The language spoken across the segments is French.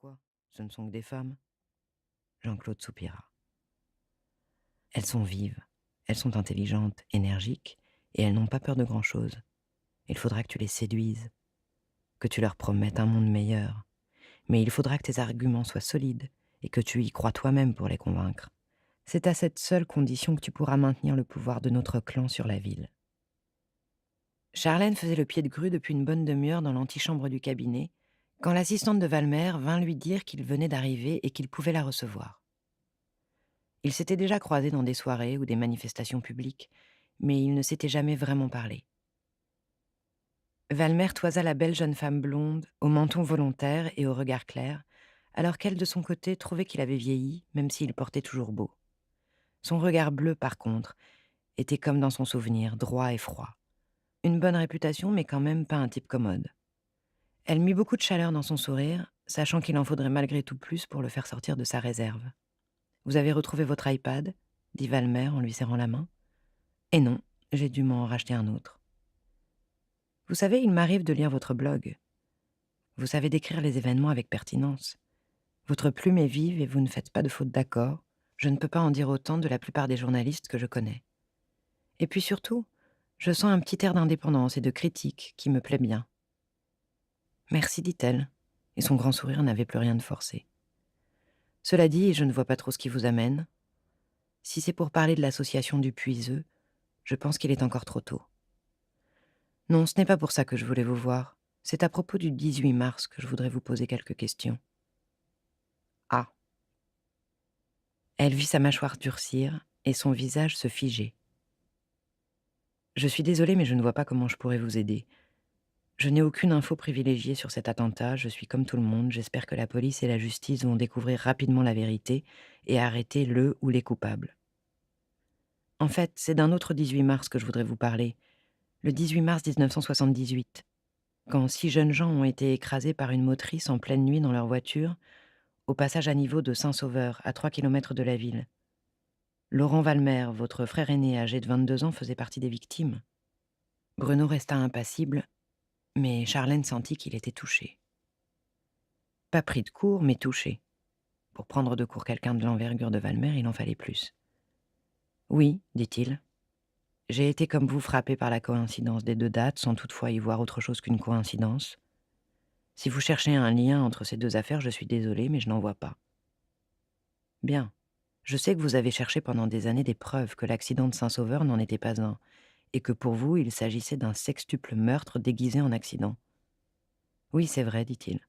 Quoi? Ce ne sont que des femmes. Jean-Claude soupira. Elles sont vives, elles sont intelligentes, énergiques, et elles n'ont pas peur de grand-chose. Il faudra que tu les séduises, que tu leur promettes un monde meilleur. Mais il faudra que tes arguments soient solides et que tu y crois toi-même pour les convaincre. C'est à cette seule condition que tu pourras maintenir le pouvoir de notre clan sur la ville. Charlène faisait le pied de grue depuis une bonne demi-heure dans l'antichambre du cabinet, quand l'assistante de Valmer vint lui dire qu'il venait d'arriver et qu'il pouvait la recevoir. Ils s'étaient déjà croisés dans des soirées ou des manifestations publiques, mais ils ne s'étaient jamais vraiment parlé. Valmer toisa la belle jeune femme blonde, au menton volontaire et au regard clair, alors qu'elle, de son côté, trouvait qu'il avait vieilli, même s'il portait toujours beau. Son regard bleu, par contre, était comme dans son souvenir, droit et froid. Une bonne réputation, mais quand même pas un type commode. Elle mit beaucoup de chaleur dans son sourire, sachant qu'il en faudrait malgré tout plus pour le faire sortir de sa réserve. « Vous avez retrouvé votre iPad ?» dit Valmer en lui serrant la main. « Et non, j'ai dû m'en racheter un autre. » Vous savez, il m'arrive de lire votre blog. Vous savez décrire les événements avec pertinence. Votre plume est vive et vous ne faites pas de faute d'accord. Je ne peux pas en dire autant de la plupart des journalistes que je connais. Et puis surtout, je sens un petit air d'indépendance et de critique qui me plaît bien. Merci, dit-elle, et son grand sourire n'avait plus rien de forcé. Cela dit, je ne vois pas trop ce qui vous amène. Si c'est pour parler de l'association du Puiseux, je pense qu'il est encore trop tôt. Non, ce n'est pas pour ça que je voulais vous voir. C'est à propos du 18 mars que je voudrais vous poser quelques questions. Ah. Elle vit sa mâchoire durcir et son visage se figer. Je suis désolée, mais je ne vois pas comment je pourrais vous aider. Je n'ai aucune info privilégiée sur cet attentat, je suis comme tout le monde, j'espère que la police et la justice vont découvrir rapidement la vérité et arrêter le ou les coupables. En fait, c'est d'un autre 18 mars que je voudrais vous parler, le 18 mars 1978, quand 6 jeunes gens ont été écrasés par une motrice en pleine nuit dans leur voiture, au passage à niveau de Saint-Sauveur, à 3 kilomètres de la ville. Laurent Valmer, votre frère aîné âgé de 22 ans, faisait partie des victimes. Bruno resta impassible, mais Charlène sentit qu'il était touché. Pas pris de court, mais touché. Pour prendre de court quelqu'un de l'envergure de Valmer, il en fallait plus. « Oui, dit-il. J'ai été comme vous frappé par la coïncidence des deux dates, sans toutefois y voir autre chose qu'une coïncidence. Si vous cherchez un lien entre ces deux affaires, je suis désolé, mais je n'en vois pas. Bien. Je sais que vous avez cherché pendant des années des preuves que l'accident de Saint-Sauveur n'en était pas un, et que pour vous, il s'agissait d'un sextuple meurtre déguisé en accident. Oui, c'est vrai, dit-il.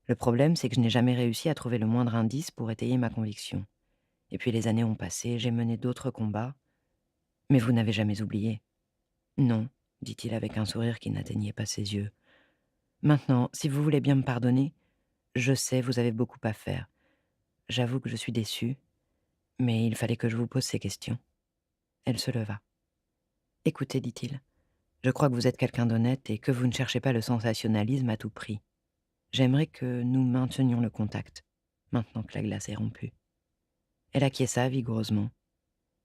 Le problème, c'est que je n'ai jamais réussi à trouver le moindre indice pour étayer ma conviction. Et puis les années ont passé, j'ai mené d'autres combats. Mais vous n'avez jamais oublié. Non, dit-il avec un sourire qui n'atteignait pas ses yeux. Maintenant, si vous voulez bien me pardonner, je sais, vous avez beaucoup à faire. J'avoue que je suis déçue, mais il fallait que je vous pose ces questions. Elle se leva. Écoutez, dit-il, je crois que vous êtes quelqu'un d'honnête et que vous ne cherchez pas le sensationnalisme à tout prix. J'aimerais que nous maintenions le contact, maintenant que la glace est rompue. Elle acquiesça vigoureusement.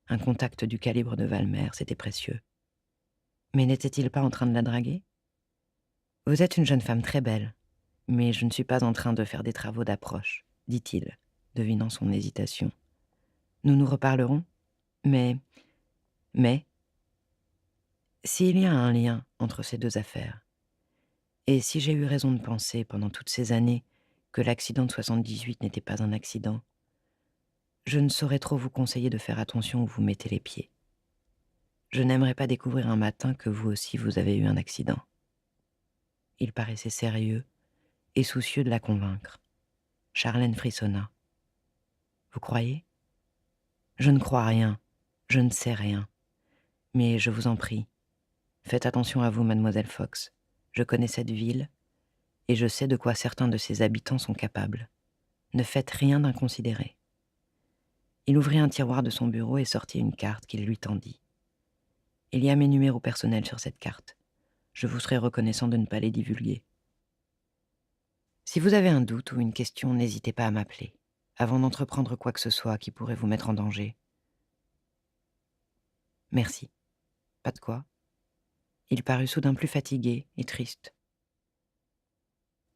Un contact du calibre de Valmer, c'était précieux. Mais n'était-il pas en train de la draguer? Vous êtes une jeune femme très belle, mais je ne suis pas en train de faire des travaux d'approche, dit-il, devinant son hésitation. Nous nous reparlerons, mais, s'il y a un lien entre ces deux affaires, et si j'ai eu raison de penser pendant toutes ces années que l'accident de 78 n'était pas un accident, je ne saurais trop vous conseiller de faire attention où vous mettez les pieds. Je n'aimerais pas découvrir un matin que vous aussi vous avez eu un accident. Il paraissait sérieux et soucieux de la convaincre. Charlène frissonna. Vous croyez? Je ne crois rien, je ne sais rien. Mais je vous en prie, faites attention à vous, mademoiselle Fox. Je connais cette ville, et je sais de quoi certains de ses habitants sont capables. Ne faites rien d'inconsidéré. Il ouvrit un tiroir de son bureau et sortit une carte qu'il lui tendit. Il y a mes numéros personnels sur cette carte. Je vous serai reconnaissant de ne pas les divulguer. Si vous avez un doute ou une question, n'hésitez pas à m'appeler, avant d'entreprendre quoi que ce soit qui pourrait vous mettre en danger. Merci. Pas de quoi. Il parut soudain plus fatigué et triste.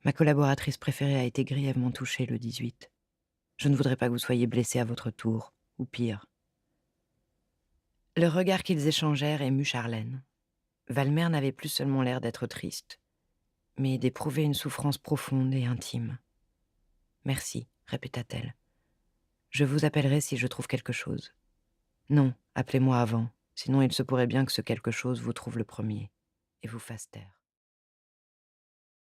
Ma collaboratrice préférée a été grièvement touchée le 18. Je ne voudrais pas que vous soyez blessé à votre tour, ou pire. » Le regard qu'ils échangèrent émut Charlène. Valmer n'avait plus seulement l'air d'être triste, mais d'éprouver une souffrance profonde et intime. « Merci, répéta-t-elle. Je vous appellerai si je trouve quelque chose. Non, appelez-moi avant, sinon il se pourrait bien que ce quelque chose vous trouve le premier et vous fasse taire.